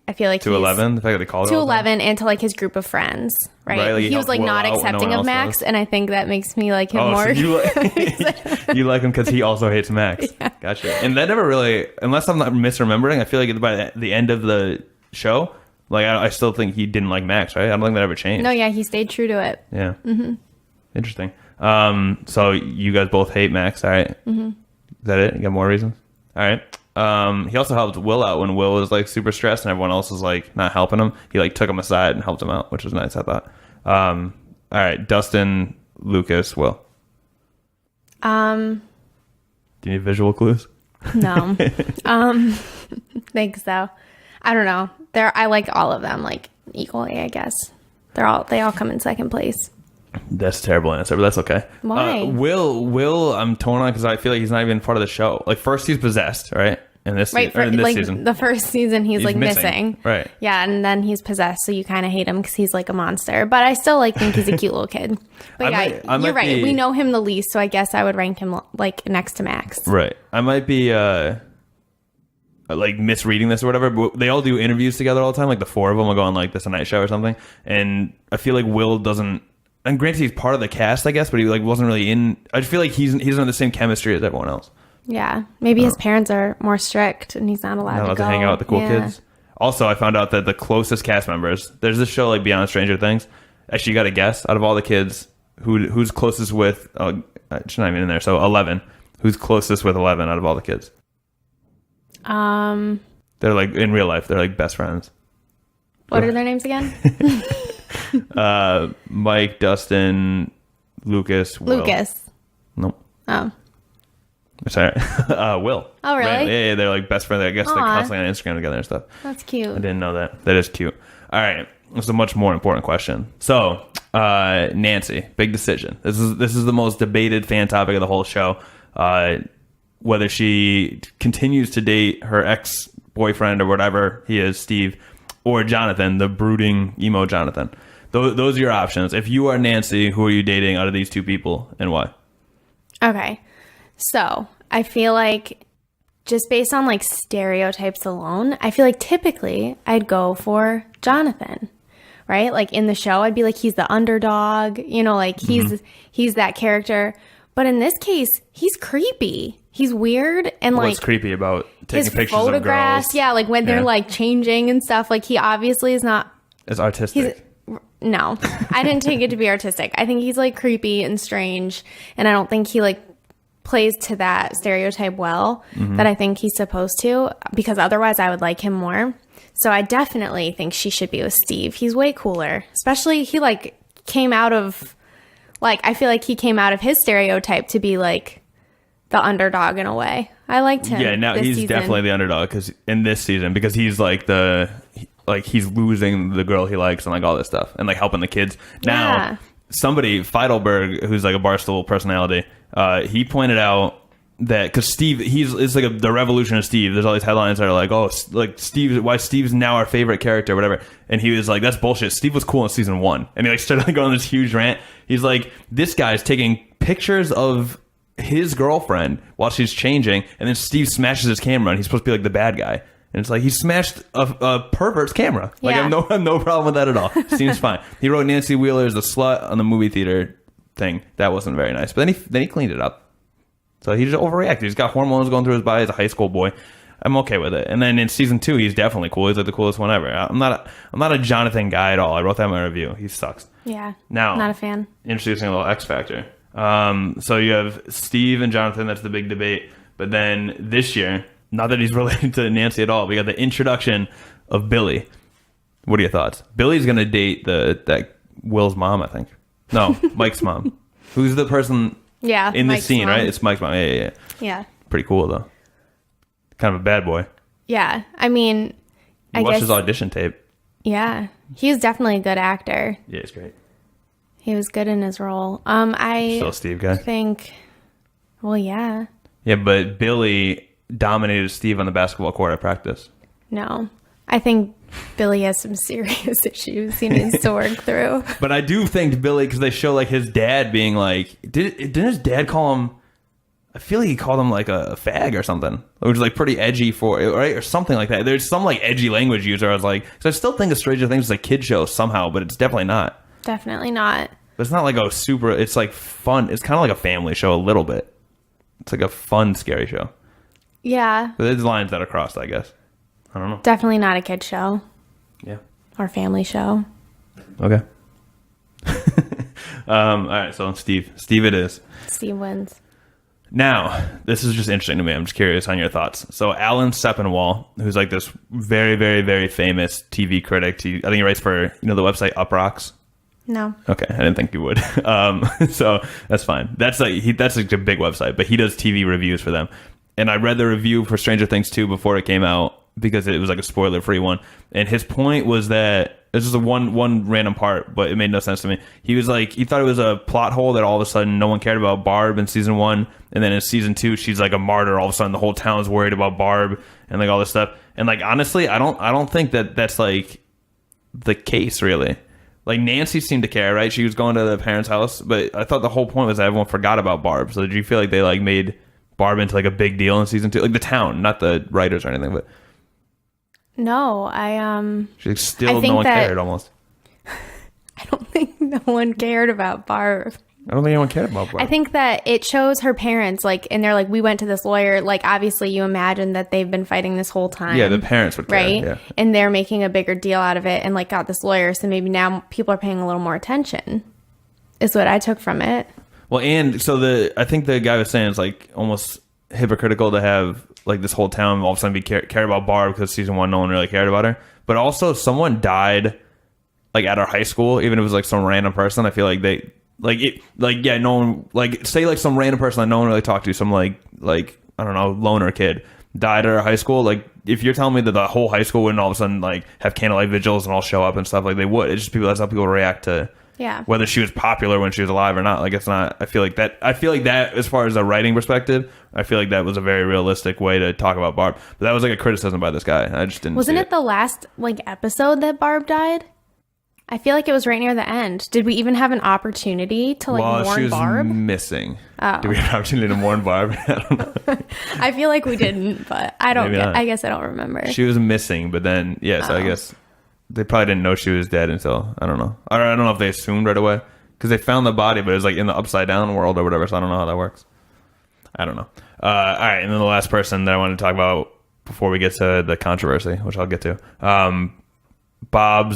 I feel like To 11. The fact that they called it to all the time? 11 and to like his group of friends, right? Right, like he he was helped like Will not out when no accepting one of else Max, was. and I think that makes me like him Oh, more. so you like him because he also hates Max. Yeah. Gotcha. And that never really, unless I'm not misremembering, I feel like by the end of the show, like I still think he didn't like Max, right? I don't think that ever changed. No, yeah, he stayed true to it. Yeah. Mm-hmm. Interesting. So you guys both hate Max, all right? Mm-hmm. Is that it? You got more reasons? All right. He also helped Will out when Will was like super stressed and everyone else was like not helping him. He like took him aside and helped him out, which was nice, I thought. All right, Dustin, Lucas, Will. Do you need visual clues? No. Think so. I don't know. I like all of them like equally, I guess. They all come in second place. That's a terrible answer, but that's okay. Why? Will, I'm torn on because I feel like he's not even part of the show. Like first he's possessed, right? In this, Right, in this like season. the first season he's like missing. Right. Yeah, and then he's possessed, so you kind of hate him because he's like a monster. But I still like think he's a cute little kid. But I yeah, might you're right. be- We know him the least, so I guess I would rank him like next to Max. Right. I might be like misreading this or whatever, but they all do interviews together all the time. Like the four of them will go on like This Tonight Show or something. And I feel like Will doesn't, and granted he's part of the cast, I guess, but he like wasn't really in, I just feel like he doesn't have the same chemistry as everyone else. Yeah, maybe his parents are more strict and he's not allowed Not allowed to go. to hang out with the cool Yeah. kids. Also, I found out that the closest cast members, there's this show like Beyond Stranger Things. Actually, you got to guess out of all the kids who's closest with. It's not even in there. So 11. Who's closest with 11 out of all the kids? They're like in real life. They're like best friends. What are their names again? Mike, Dustin, Lucas, Will. Lucas. Nope. Oh, Sorry. Will. Oh, really? Yeah, they're like best friends. I guess they're Aw. constantly on Instagram together and stuff. That's cute. I didn't know that. That is cute. All right. This is a much more important question. So, Nancy, big decision. This is the most debated fan topic of the whole show. Whether she continues to date her ex-boyfriend or whatever he is, Steve, or Jonathan, the brooding emo Jonathan. Those are your options. If you are Nancy, who are you dating out of these two people and why? Okay. So I feel like just based on like stereotypes alone, I feel like typically I'd go for Jonathan, right? Like in the show, I'd be like, he's the underdog, like he's that character. But in this case, he's creepy. He's weird. And like, what's creepy about taking his pictures photographs? of girls? Yeah. Like when they're like changing and stuff, like he obviously is not. It's artistic. No, I didn't take it to be artistic. I think he's like creepy and strange. And I don't think he like plays to that stereotype well that I think he's supposed to, because otherwise I would like him more. So I definitely think she should be with Steve. He's way cooler. Especially he like came out of like, I feel like he came out of his stereotype to be like the underdog in a way. I liked him. Yeah, now he's season. definitely the underdog in this season because he's like he's losing the girl he likes and like all this stuff and like helping the kids. Now, somebody, Feidelberg, who's like a Barstool personality, he pointed out that because Steve, it's like the revolution of Steve. There's all these headlines that are like, oh, like why Steve's now our favorite character, or whatever. And he was like, that's bullshit. Steve was cool in season 1, and he like started like, going on this huge rant. He's like, this guy's taking pictures of his girlfriend while she's changing, and then Steve smashes his camera, and he's supposed to be like the bad guy. And it's like he smashed a pervert's camera. Like I have no problem with that at all. Seems fine. He wrote Nancy Wheeler's the slut on the movie theater thing. That wasn't very nice. But then he cleaned it up. So he just overreacted. He's got hormones going through his body as a high school boy. I'm okay with it. And then in season 2, he's definitely cool. He's like the coolest one ever. I'm not a Jonathan guy at all. I wrote that in my review. He sucks. Yeah. Now, not a fan. Introducing a little X Factor. So you have Steve and Jonathan. That's the big debate. But then this year, not that he's related to Nancy at all, we got the introduction of Billy. What are your thoughts? Billy's going to date that Will's mom, I think. No, Mike's mom. Who's the person in this scene, mom. right? It's Mike's mom. Yeah. Yeah. Pretty cool, though. Kind of a bad boy. Yeah. I mean, I watched his audition tape. Yeah. He was definitely a good actor. Yeah, it's great. He was good in his role. Still a Steve guy. Well, yeah. Yeah, but Billy dominated Steve on the basketball court at practice. No. I think Billy has some serious issues he needs to work through. But I do think Billy, because they show like his dad being like, didn't his dad call him, I feel like he called him like a fag or something, which is like pretty edgy right? Or something like that. There's some like edgy language used where I was like, because I still think of Stranger Things as a kid show somehow, but it's definitely not. Definitely not. But it's not like it's like fun. It's kind of like a family show a little bit. It's like a fun, scary show. Yeah. But there's lines that are crossed, I guess. I don't know. Definitely not a kid show. Yeah. Or family show. Okay. All right, so Steve it is. Steve wins. Now, this is just interesting to me. I'm just curious on your thoughts. So Alan Sepinwall, who's like this very, very, very famous TV critic. I think he writes for, the website Up Rocks. No. Okay, I didn't think you would. So that's fine. That's like a big website, but he does TV reviews for them. And I read the review for Stranger Things 2 before it came out because it was like a spoiler-free one. And his point was that this is a one random part, but it made no sense to me. He was like, he thought it was a plot hole that all of a sudden no one cared about Barb in season 1, and then in season 2 she's like a martyr. All of a sudden the whole town's worried about Barb and like all this stuff. And like honestly, I don't think that's like the case really. Like Nancy seemed to care, right? She was going to the parents' house, but I thought the whole point was that everyone forgot about Barb. So did you feel like they like made Barb into like a big deal in season 2? Like the town, not the writers or anything, but no, she still no one cared almost. I don't think no one cared about Barb. I don't think anyone cared about Barb. I think that it shows her parents, like, and they're like, we went to this lawyer. Like, obviously, you imagine that they've been fighting this whole time. Yeah, the parents would care. Right? Yeah. And they're making a bigger deal out of it and, like, got this lawyer. So maybe now people are paying a little more attention, is what I took from it. Well, and so I think the guy was saying it's, like, almost hypocritical to have, like, this whole town all of a sudden care about Barb because season 1, no one really cared about her. But also, someone died, like, at our high school, even if it was, like, some random person. I feel like no one, like, say like some random person that no one really talked to, some like I don't know, loner kid died at our high school. Like, if you're telling me that the whole high school wouldn't all of a sudden like have candlelight vigils and all show up and stuff, like they would. It's just that's how people react to whether she was popular when she was alive or not. Like, it's not. I feel like that as far as a writing perspective, I feel like that was a very realistic way to talk about Barb. But that was like a criticism by this guy. I just didn't. Wasn't it the last like episode that Barb died? I feel like it was right near the end. Did we even have an opportunity to like mourn she was Barb? Missing. Oh. Did we have an opportunity to mourn Barb? I don't know. I feel like we didn't, but I guess I don't remember. She was missing, but then so I guess they probably didn't know she was dead until I don't know. I don't know if they assumed right away because they found the body, but it was like in the upside down world or whatever. So I don't know how that works. I don't know. All right, and then the last person that I wanted to talk about before we get to the controversy, which I'll get to, Bob.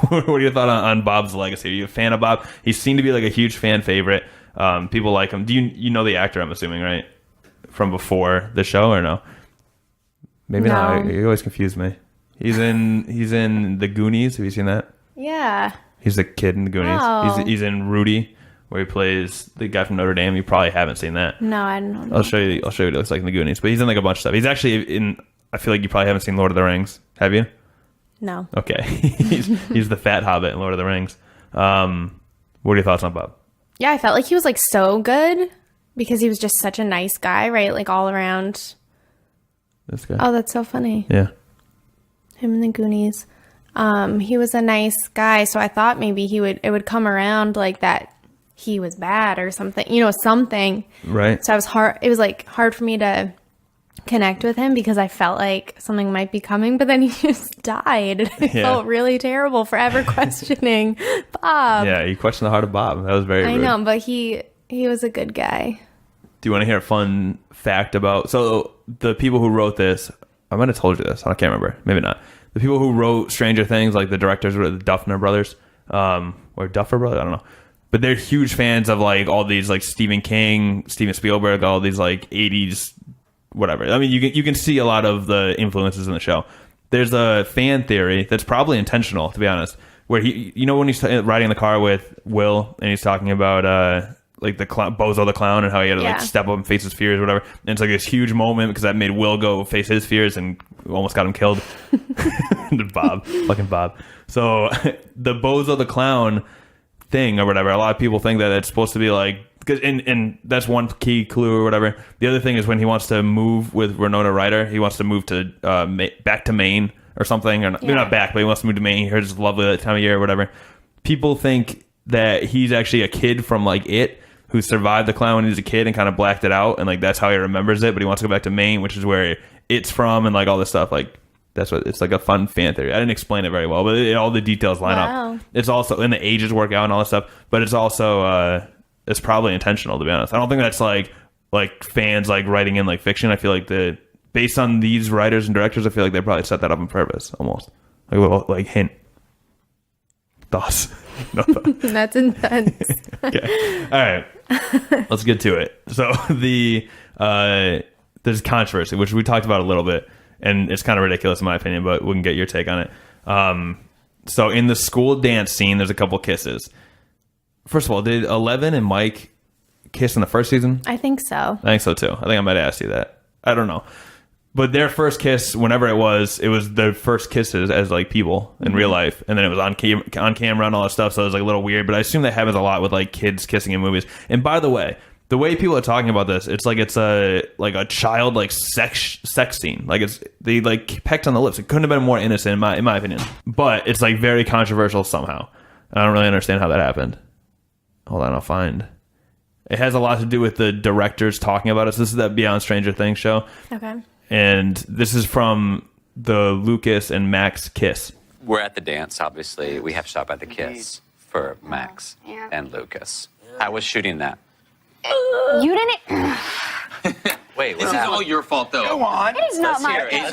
What are your thoughts on Bob's legacy? Are you a fan of Bob? He seemed to be like a huge fan favorite. People like him. Do you know the actor? I'm assuming, right, from before the show, or no? Maybe not. You always confuse me. He's in The Goonies. Have you seen that? Yeah. He's the kid in The Goonies. Oh. He's in Rudy, where he plays the guy from Notre Dame. You probably haven't seen that. No, I don't know. I'll show you what it looks like in The Goonies. But he's in like a bunch of stuff. He's actually in. I feel like you probably haven't seen Lord of the Rings. Have you? No. Okay. he's the fat hobbit in Lord of the Rings. What are your thoughts on Bob? Yeah, I felt like he was like so good because he was just such a nice guy, right? Like all around. This guy. Oh, that's so funny. Yeah. Him in The Goonies. He was a nice guy, so I thought maybe it would come around like that he was bad or something, something. Right. So it was like hard for me to connect with him because I felt like something might be coming, but then he just died. I felt really terrible forever questioning Bob. Yeah, you questioned the heart of Bob. That was very rude. I know, but he was a good guy. Do you want to hear a fun fact about... So, the people who wrote this... I might have told you this. I can't remember. Maybe not. The people who wrote Stranger Things, like the directors were the Duffner brothers. Or Duffer brothers? I don't know. But they're huge fans of like all these like Stephen King, Steven Spielberg, all these like 80s... whatever. I mean, you can see a lot of the influences in the show. There's a fan theory that's probably intentional, to be honest, where when he's riding in the car with Will and he's talking about like the Bozo the clown and how he had to like step up and face his fears or whatever. And it's like this huge moment because that made Will go face his fears and almost got him killed. Fucking Bob. So the Bozo the clown thing or whatever, a lot of people think that it's supposed to be like, because and that's one key clue or whatever. The other thing is when he wants to move with Winona Ryder, he wants to move to back to Maine or something, or maybe not back, but he wants to move to Maine. He heard it's lovely that time of year or whatever. People think that he's actually a kid from like It who survived the clown when he was a kid and kind of blacked it out, and like that's how he remembers it. But he wants to go back to Maine, which is where it's from, and like all this stuff. Like that's what it's like, a fun fan theory. I didn't explain it very well, but all the details line up. It's also, and the ages work out and all that stuff. But it's also it's probably intentional, to be honest. I don't think that's like fans like writing in like fiction. I feel like based on these writers and directors, I feel like they probably set that up on purpose, almost like a little like hint. Thoughts? No thoughts. That's intense. Okay. All right. Let's get to it. So there's controversy, which we talked about a little bit, and it's kind of ridiculous in my opinion, but we can get your take on it. So in the school dance scene, there's a couple kisses. First of all, did Eleven and Mike kiss in the first season? I think so. I think so too. I think I might ask you that. I don't know. But their first kiss, whenever it was their first kisses as like people in real life, and then it was on camera and all that stuff, so it was like a little weird. But I assume that happens a lot with like kids kissing in movies. And by the way people are talking about this, it's like a child like sex scene. Like they like pecked on the lips. It couldn't have been more innocent in my opinion. But it's like very controversial somehow. I don't really understand how that happened. Hold on, I'll find. It has a lot to do with the directors talking about us. This is that Beyond Stranger Things show. Okay. And this is from the Lucas and Max kiss. We're at the dance, obviously. We have to stop at the kiss for Max and Lucas. I was shooting that. You didn't. Wait, This is all your fault, though. Go on. It is not my Let's hear it.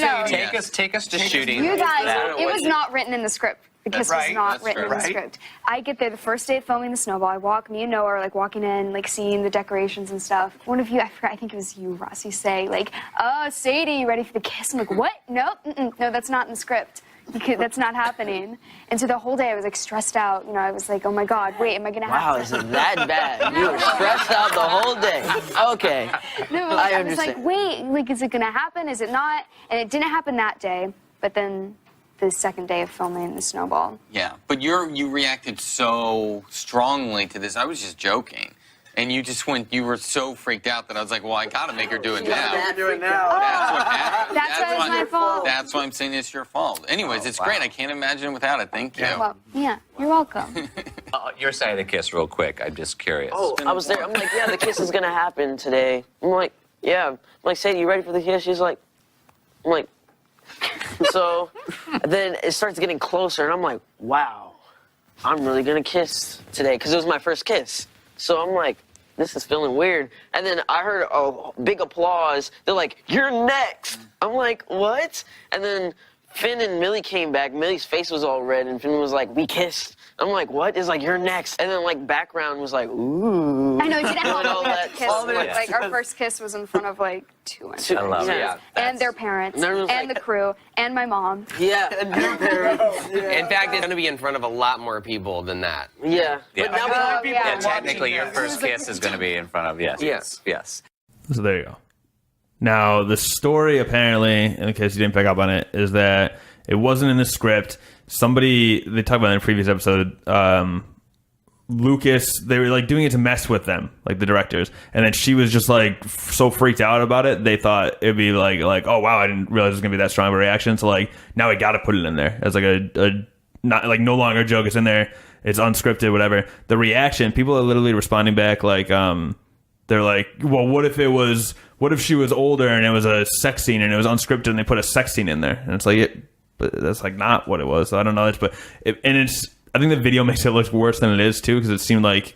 fault. No. Take us to shooting. You guys, that. it was not written in the script. The kiss was not written in the script. I get there the first day of filming the snowball. Me and Noah are like walking in, like seeing the decorations and stuff. One of you, I forgot, I think it was you, Ross, you say like, "Oh, Sadie, you ready for the kiss?" I'm like, "What? No, no, that's not in the script." because that's not happening. And so the whole day I was like stressed out. You know, I was like, oh my God, wait, am I gonna have Wow, to? is it that bad? You were stressed out the whole day. Okay. No, I was like, wait, like, is it gonna happen? Is it not? And it didn't happen that day. But then the second day of filming the snowball. Yeah, but you reacted so strongly to this. I was just joking. And you were so freaked out that I was like, well, I gotta make her do it now. Do it now. That's what happened. That's why it's my fault. That's why I'm saying it's your fault. Anyways, it's great. I can't imagine without it. Thank you. Well, yeah, you're welcome. Your side of the kiss, real quick. I'm just curious. Oh, I was there. I'm like, yeah, the kiss is gonna happen today. I'm like, yeah. I'm like, Sadie, you ready for the kiss? She's like, I'm like, so then it starts getting closer, and I'm like, wow, I'm really gonna kiss today, because it was my first kiss. So I'm like, this is feeling weird. And then I heard a big applause. They're like, you're next. I'm like, what? And then Finn and Millie came back. Millie's face was all red, and Finn was like, we kissed. I'm like, what? It's like, you're next. And then, like, background was like, ooh. I know, it didn't help all that we got that to kiss. stuff. Like, our first kiss was in front of, like, 200. I love it. Yeah. And their parents, And everyone's and like- the crew, and my mom. Yeah, and your parents. In fact, it's going to be in front of a lot more people than that. Yeah. Yeah. But now we Oh, have people yeah. Yeah, technically, your first kiss is going to be in front of, yes. So there you go. Now, the story, apparently, in case you didn't pick up on it, is that it wasn't in the script. They talked about it in a previous episode, Lucas, they were like doing it to mess with them, like the directors. And then she was just like so freaked out about it, they thought it'd be like, oh wow, I didn't realize it was going to be that strong of a reaction. So like, now we got to put it in there as like a not like no longer a joke. It's in there. It's unscripted, whatever. The reaction, people are literally responding back like, they're like, well, what if she was older and it was a sex scene and it was unscripted and they put a sex scene in there? And it's like, but that's like not what it was. So I don't know. I think the video makes it look worse than it is too, because it seemed like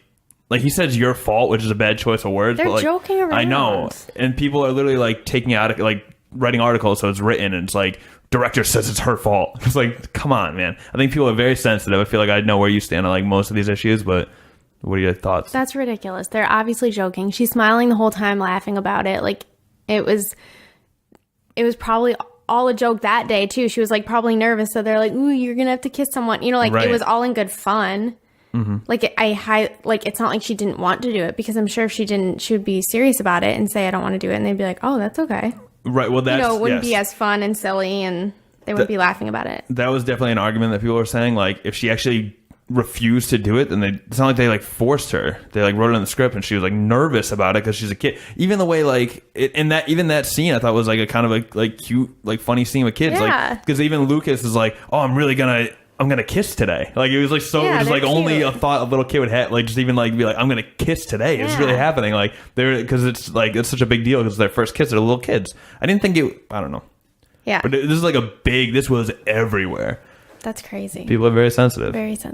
he said it's your fault, which is a bad choice of words. They're but like, joking around. I know, and people are literally like taking out like writing articles, so it's written and it's like director says it's her fault. It's like, come on, man. I think people are very sensitive. I feel like I know where you stand on like most of these issues, but what are your thoughts? That's ridiculous. They're obviously joking. She's smiling the whole time, laughing about it. Like it was probably all a joke that day too. She was like probably nervous, so they're like, "Ooh, you're gonna have to kiss someone." You know, like Right. it was all in good fun. Mm-hmm. Like it's not like she didn't want to do it, because I'm sure if she didn't, she would be serious about it and say, "I don't want to do it," and they'd be like, "Oh, that's okay." Right. Well, that's It wouldn't yes. be as fun and silly, and they wouldn't be laughing about it. That was definitely an argument that people were saying. Like, if she actually refused to do it, then it's not like they like forced her. They like wrote it in the script, and she was like nervous about it because she's a kid. Even the way like that scene, I thought was like a kind of a like cute, like funny scene with kids. Yeah. Like, because even Lucas is like, oh, I'm gonna kiss today. Like, it was like so Yeah, just like they're only cute. a thought a little kid would have. Like, just even like be like, I'm gonna kiss today. It's Yeah. really happening. Like, because it's such a big deal because it's their first kiss. They're little kids. I didn't think it. I don't know. Yeah, But this is like this was everywhere. that's crazy. People are very sensitive.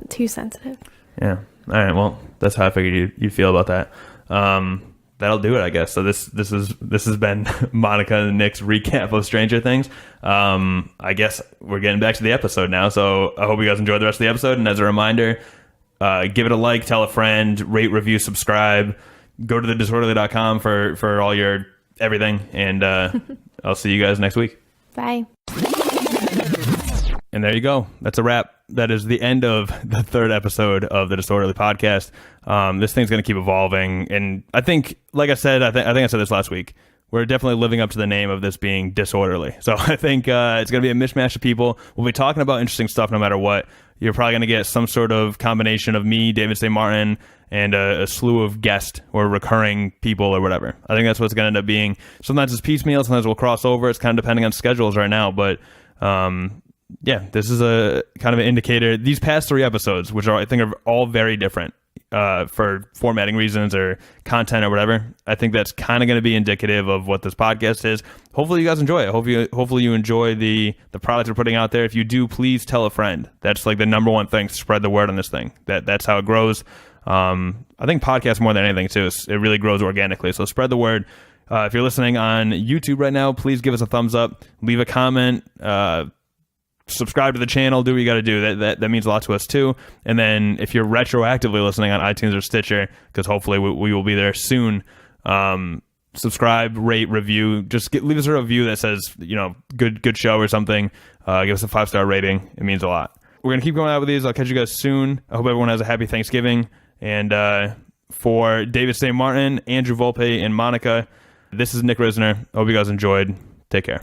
Too sensitive. Yeah. All right. Well, that's how I figured you'd feel about that. That'll do it, I guess. So this has been Monica and Nick's recap of Stranger Things. I guess we're getting back to the episode now. So I hope you guys enjoyed the rest of the episode. And as a reminder, give it a like, tell a friend, rate, review, subscribe. Go to thedisorderly.com for all your everything. And I'll see you guys next week. Bye. And there you go. That's a wrap. That is the end of the third episode of the Disorderly podcast. This thing's going to keep evolving. And I think, like I said, I think I said this last week, we're definitely living up to the name of this being disorderly. So I think it's going to be a mishmash of people. We'll be talking about interesting stuff no matter what. You're probably going to get some sort of combination of me, David St. Martin, and a slew of guests or recurring people or whatever. I think that's what's going to end up being. Sometimes it's piecemeal. Sometimes we'll cross over. It's kind of depending on schedules right now. But yeah, this is a kind of an indicator. These past three episodes, which I think are all very different for formatting reasons or content or whatever, I think that's kind of going to be indicative of what this podcast is. Hopefully you guys enjoy it. Hopefully you enjoy the product we're putting out there. If you do, please tell a friend. That's like the number one thing. Spread the word on this thing. That's how it grows. I think podcasts more than anything too. It really grows organically. So spread the word. If you're listening on YouTube right now, please give us a thumbs up. Leave a comment. Subscribe to the channel. Do what you got to do. That means a lot to us too. And then if you're retroactively listening on iTunes or Stitcher, because hopefully we will be there soon, subscribe, rate, review. Just leave us a review that says, good show or something. Give us a 5-star rating. It means a lot. We're going to keep going out with these. I'll catch you guys soon. I hope everyone has a happy Thanksgiving. And for David St. Martin, Andrew Volpe, and Monica, this is Nick Risner. I hope you guys enjoyed. Take care.